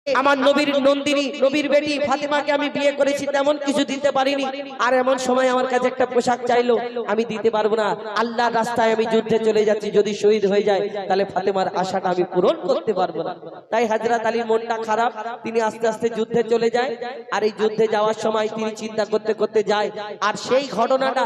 আমার নবীর নন্দিনী নবীর বেটি ফাতেমাকে আমি বিয়ে করেছি তেমন কিছু দিতে পারিনি আর এমন সময় আমার কাছে একটা পোশাক চাইলো আমি দিতে পারবো না আল্লাহর রাস্তায় আমি যুদ্ধে চলে যাচ্ছি যদি শহীদ হয়ে যায় তাহলে ফাতেমার আশাটা আমি পূরণ করতে পারবো না তাই হযরত আলীর মনটা খারাপ তিনি আস্তে আস্তে যুদ্ধে চলে যায় আর এই যুদ্ধে যাওয়ার সময় তিনি চিন্তা করতে করতে যায় আর সেই ঘটনাটা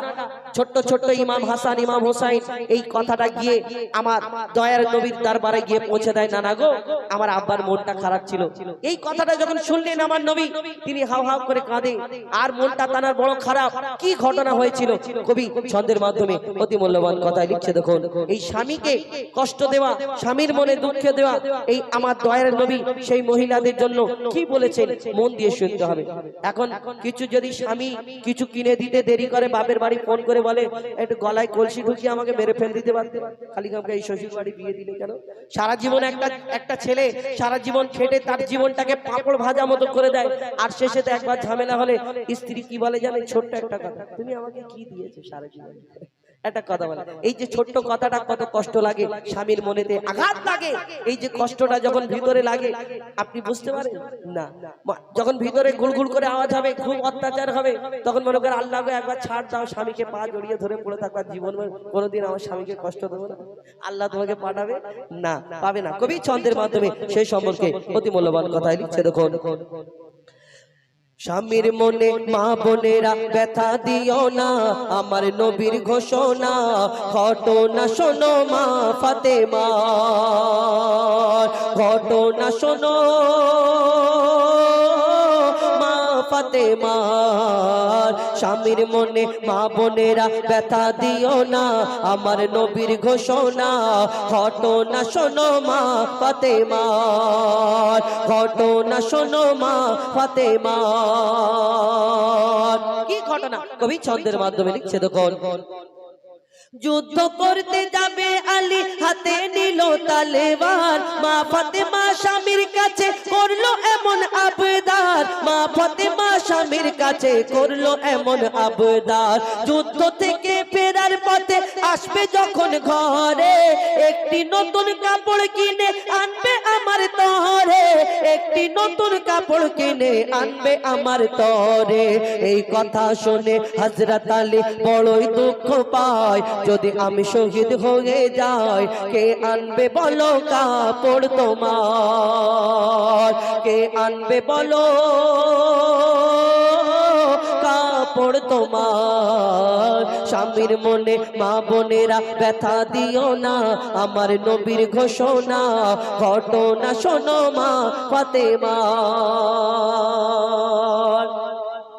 ছোট্ট ছোট্ট ইমাম হাসান ইমাম হোসেন এই কথাটা গিয়ে আমার দয়ার নবীর দরবারে গিয়ে পৌঁছে দেয় নানা গো আমার আব্বার মনটা খারাপ ছিল এই কথাটা যখন শুনলেন আমার নবী তিনি হাউ হাউ করে কাঁদে আর মনটা তার বড় খারাপ কি ঘটনা হয়েছিল কবি ছন্দের মাধ্যমে অতি মূল্যবান কথা লিখছে দেখুন এই স্বামীকে কষ্ট দেওয়া স্বামীর মনে দুঃখ দেওয়া এই আমার দয়ার নবী সেই মহিলাদের জন্য কি বলেছেন মন দিয়ে শুনতে হবে এখন কিছু যদি স্বামী কিছু কিনে দিতে দেরি করে বাপের বাড়ি ফোন করে বলে একটু গলায় কলসি ঢুকিয়ে আমাকে মেরে ফেল দিতে পারতে খালি আমাকে এই শ্বশুর বাড়ি বিয়ে দিলে কেন সারা জীবন একটা ছেলে সারা জীবন খেটে তার জীবনটাকে পাপড় ভাজা মতো করে দেয় আর শেষে তো একবার ঝামেলা হলে স্ত্রী কি বলে জানে ছোট্ট একটা কথা তুমি আমাকে কি দিয়েছো সারা জীবন একটা কথা বলে এই যে ছোট্ট কথাটা কত কষ্ট লাগে স্বামীর মনেতে আঘাত লাগে এই যে কষ্টটা যখন ভিতরে লাগে আপনি বুঝতে পারেন না যখন ভিতরে গুড়গুড় করে আওয়াজ হবে খুব অত্যাচার হবে তখন মনে করে আল্লাহকে একবার ছাড় দাও স্বামীকে পা জড়িয়ে ধরে পড়ে থাকবা জীবন কোনোদিন আমার স্বামীকে কষ্ট দেবো না আল্লাহ তোমাকে পাঠাবে না পাবে না কবি ছন্দের মাধ্যমে সেই সম্পর্কে অতি মূল্যবান কথাই লিখছে দেখুন স্বামীর মনে মা বোনেরা ব্যথা দিও না আমার নবীর ঘোষণা ঘটনা শোনো মা ফাতেমা ঘটনা শোনো মা ফাতেমা স্বামীর মনে মা বোনেরা ব্যথা দিও না আমার নবীর ঘোষণা ঘটনা শোনো মা ফাতেমা ঘটনা শোনো মা ফাতেমা কি ঘটনা কবি ছন্দের মাধ্যমে লিখছে দেখুন যুদ্ধ করতে যাবে আলী হাতে নিল তলোয়ার মা ফাতেমা স্বামীর কাছে করলো এমন আবদার মা ফাতেমা স্বামীর কাছে করলো এমন আবদার যুদ্ধ থেকে ফেরার পথে আসবে যখন ঘরে একটি নতুন কাপড় কিনে আনবে আমার তরে একটি নতুন কাপড় কিনে আনবে আমার তরে এই কথা শুনে হযরত আলী বড়ই দুঃখ পায় যদি আমি শহীদ হয়ে যাই কে আনবে বলো কাপড় তোমার কে আনবে বলো কাপড় তোমার স্বামীর মনে মা বোনেরা ব্যথা দিও না আমার নবীর ঘোষণা ঘটনা শোনো মা ফাতেমা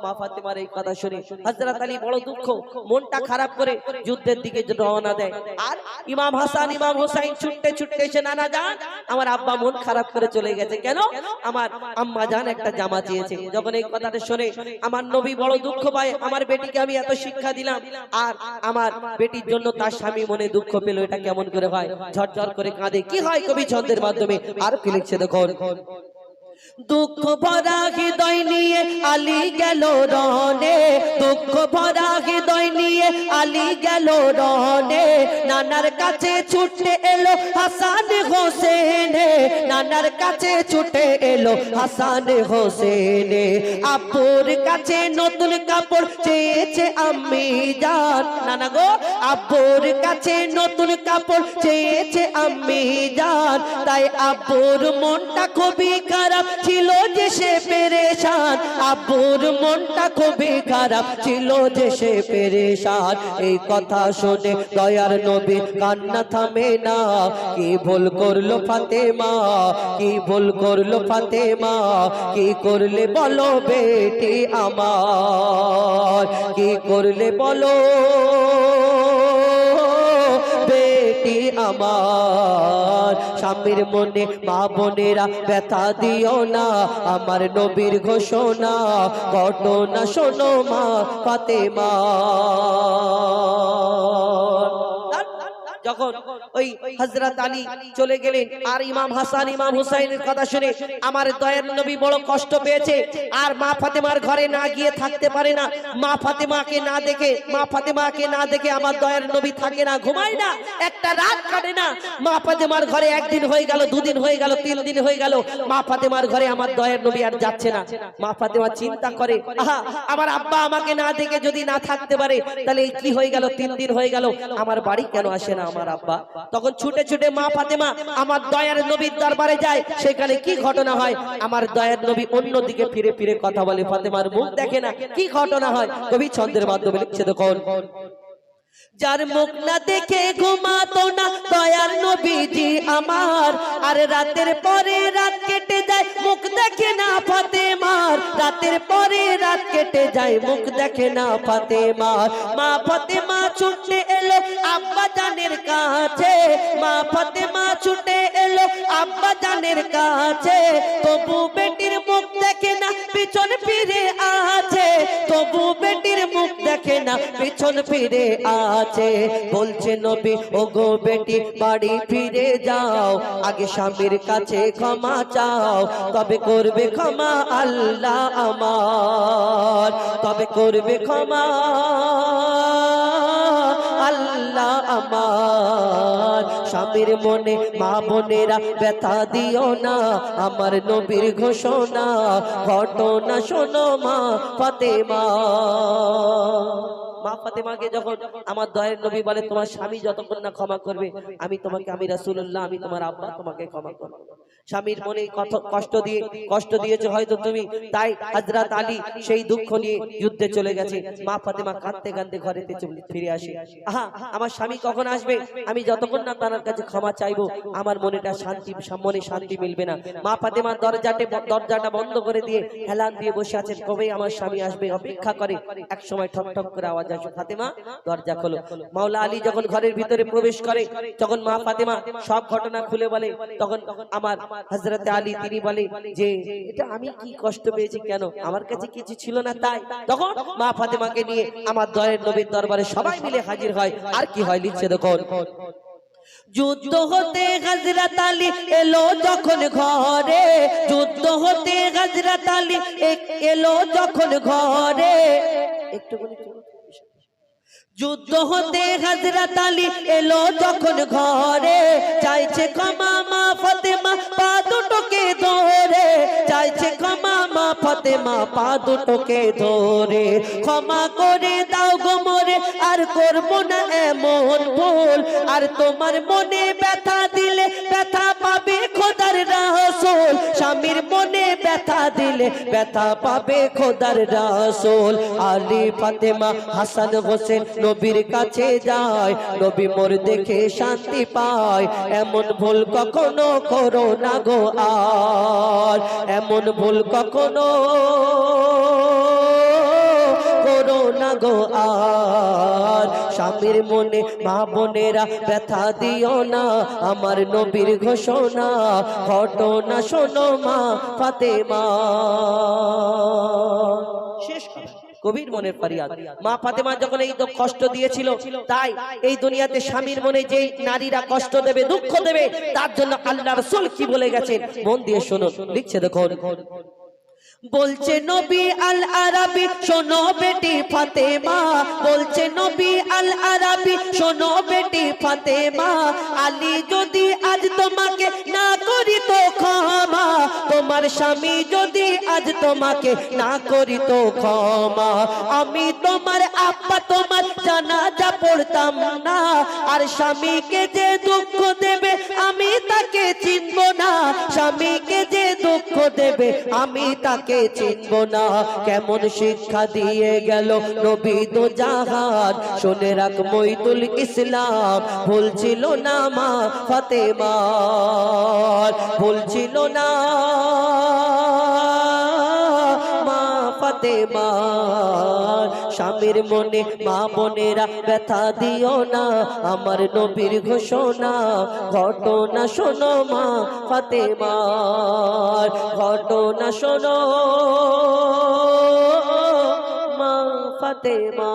মা ফাতেমার এই কথা শুনে হযরত আলী বড় দুঃখ মনটা খারাপ করে যুদ্ধের দিকে রওনা দেয় আর ইমাম হাসান ইমাম হোসেন ছুটতে ছুটতে এসে নানা জান আমার আব্বা মন খারাপ করে চলে গেছে কেন আমার আম্মা জান একটা জামা চেয়েছে যখন এই কথাটা শুনে আমার নবী বড় দুঃখ পায় আমার বেটিকে আমি এত শিক্ষা দিলাম আর আমার বেটির জন্য তার স্বামী মনে দুঃখ পেল এটা কেমন করে হয় ঝরঝর করে কাঁদে কি হয় কবি ছন্দের মাধ্যমে আর কি লিখছে দেখুন দুঃখ ভরা হৃদয় নিয়ে আলী গেল রনে দুঃখ ভরা হৃদয় নিয়ে আলী গেল রনে নানার কাছে ছুটে এলো হাসান হোসেন নানার কাছে ছুটে এলো হাসান হোসেন আব্বুর কাছে নতুন কাপড় চেয়েছে আম্মি জান নানা গো আব্বুর কাছে নতুন কাপড় চেয়েছে আম্মি জান তাই আব্বুর মনটা খুবই খারাপ ছিল যে সে পেরেশান আব্বুর মনটা খুবই খারাপ ছিল যে সে পেরেশান এই কথা শুনে দয়ার নবী কান্না থামে না কি ভুল করলো ফাতেমা কি ভুল করলো ফাতেমা কি করলে বলো বেটি আমার কি করলে বলো বেটি আমার স্বামীর মনে মা বোনেরা ব্যথা দিও না আমার নবীর ঘোষণা ঘটনা শোনো মা ফাতেমা যখন ওই হযরত আলী চলে গেলেন আর ইমাম হাসান ইমাম হুসাইনের কথা শুনে আমার দয়ার নবী বড় কষ্ট পেয়েছে আর মা ফাতেমার ঘরে না গিয়ে থাকতে পারে না। মা ফাতেমাকে না দেখে আমার দয়ার নবী থাকে না, ঘুমায় না, একটা রাত কাটে না। মা ফাতেমার ঘরে একদিন হয়ে গেল, দুদিন হয়ে গেল, 3 দিন হয়ে গেল, মা ফাতেমার ঘরে আমার দয়ার নবী আর যাচ্ছে না। মা ফাতেমা চিন্তা করে, আহা আমার আব্বা আমাকে না দেখে যদি না থাকতে পারে তাহলে কি হয়ে গেল, 3 দিন হয়ে গেল, আমার বাড়ি কেন আসে না আমার আব্বা। তখন ছুটে ছুটে মা ফাতেমা আমার দয়ার নবীর দরবারে যায়। সেখানে কি ঘটনা হয়, আমার দয়ার নবী অন্যদিকে ফিরে ফিরে কথা বলে, ফাতেমার মুখ দেখে না। কি ঘটনা হয় কবি ছন্দের মাধ্যমে লিখছে দেখুন। যার মুখ না দেখে ঘুমাতো না দয়ার নবীজি আমার, আর রাতের পরে রাত কেটে যায় মুখ দেখে না ফাতেমার, রাতের পরে রাত কেটে যায় মুখ দেখে না ফাতেমার। মা ফাতেমা ছুটে এলো আব্বা জানের কাছে, মা ফাতেমা ছুটে এলো আব্বা জানের কাছে, তবু বেটির মুখ দেখে না পিছন ফিরে আছে, তবু বেটির মুখ দেখে না পিছন ফিরে আছে। বলছে নবী ও গো বেটি বাড়ি ফিরে যাও, আগে স্বামীর কাছে ক্ষমা চাও, তবে করবে ক্ষমা আল্লাহ আমার, তবে করবে ক্ষমা আল্লাহ আমার। স্বামীর মনে মা বোনেরা ব্যথা দিও না, আমার নবীর ঘোষণা ঘটনা শোনো মা ফাতেমা। মা ফাতেমাকে যখন আমার দয়ার নবী বলে তোমার স্বামী যতক্ষণ না ক্ষমা করবে আমি তোমাকে, আমি রাসূলুল্লাহ, আমি তোমার আব্বা তোমাকে ক্ষমা করব। স্বামীর মনে কষ্ট দিয়েছে হয়তো তুমি, তাই হযরত আলী সেই দুঃখ নিয়ে যুদ্ধে চলে গেছে। মা ফাতেমা কাঁদতে কাঁদতে ঘরেতে ফিরে আসে। আহা আমার স্বামী কখন আসবে, আমি যতক্ষণ না তার কাছে ক্ষমা চাইবো আমার মনেটা শান্তি মিলবে না। মা ফাতেমা দরজাটা বন্ধ করে দিয়ে হেলান দিয়ে বসে আছেন, কবে আমার স্বামী আসবে অপেক্ষা করে। এক সময় ঠক ঠক করে আওয়াজ আসে, ফাতেমা দরজা খোলো। মাওলা আলী যখন ঘরের ভিতরে প্রবেশ করে তখন মা ফাতেমা সব ঘটনা খুলে বলে। তখন আমার হযরতে আলী তিনি বলে যে এটা আমি কি কষ্ট পেয়েছি, কেন আমার কাছে কিছু ছিল না তাই। তখন মা ফাতেমাকে নিয়ে আমার দয়ার নবীর দরবারে সবাই মিলে হাজির হয়। আর কি হয় লিখছে দেখুন। যুদ্ধ হতে হযরত আলী এলো যখন ঘরে, যুদ্ধ হতে হযরত আলী এলো যখন ঘরে, যুদ্ধ হতে হযরত আলী এলো যখন ঘরে, চাইছে ক্ষমা মা ফাতেমা পা দুটোকে ধরে, চাইছে ক্ষমা মা ফাতেমা পা দুটোকে ধরে, ক্ষমা করে দাও গো মোরে আর করব না এমন ভুল, আর তোমার মনে ব্যথা দিলে ব্যথা পাবে খোদার রাসূল, স্বামীর মনে ব্যথা দিলে ব্যথা পাবে খোদার রাসূল। আলী ফাতেমা হাসান হোসেন নবীর কাছে যায়, নবী মোর দেখে শান্তি পায়, এমন ভুল কখনো করো না গো আর, এমন ভুল কখনো করো না গো আর। স্বামীর মনে মা বোনেরা ব্যথা দিও না, আমার নবীর ঘোষণা ঘটনা শোনো মা ফাতেমা। শেষ কবির মনের ফরিয়াদ। মা ফাতেমা যখন এই কষ্ট দিয়েছিল, তাই এই দুনিয়াতে স্বামীর মনে যেই নারীরা কষ্ট দেবে দুঃখ দেবে তার জন্য আল্লাহ রাসূল কি বলে গেছেন মন দিয়ে শোনো, লিখছে দেখুন। বলছে নবী আল আরাবি শোনো বেটি ফাতেমা, বলছে নবী আল আরাবি শোনো বেটি ফাতেমা, আলী যদি আজ তোমাকে না করি তো ক্ষমা, তোমার স্বামী যদি আজ তোমাকে না করি তো ক্ষমা, আমি তোমার আব্বা তোমার জানাজা পড়তাম না, আর স্বামীকে যে দুঃখ দেবে আমি তাকে চিনব না, স্বামীকে যে দুঃখ দেবে আমি তাকে চিনব না। কেমন শিক্ষা দিয়ে গেল নবী দো জাহান, শুনে রাখ মঈদুল ইসলাম, ভুলছিল না মা ফাতেমা, ভুলছিল না মা ফাতেমা। স্বামীর মনে মা বোনেরা ব্যথা দিও না, আমার নবীর ঘোষণা ঘটনা শোনো মা ফাতেমা, ঘটনা শোনো মা ফাতেমা।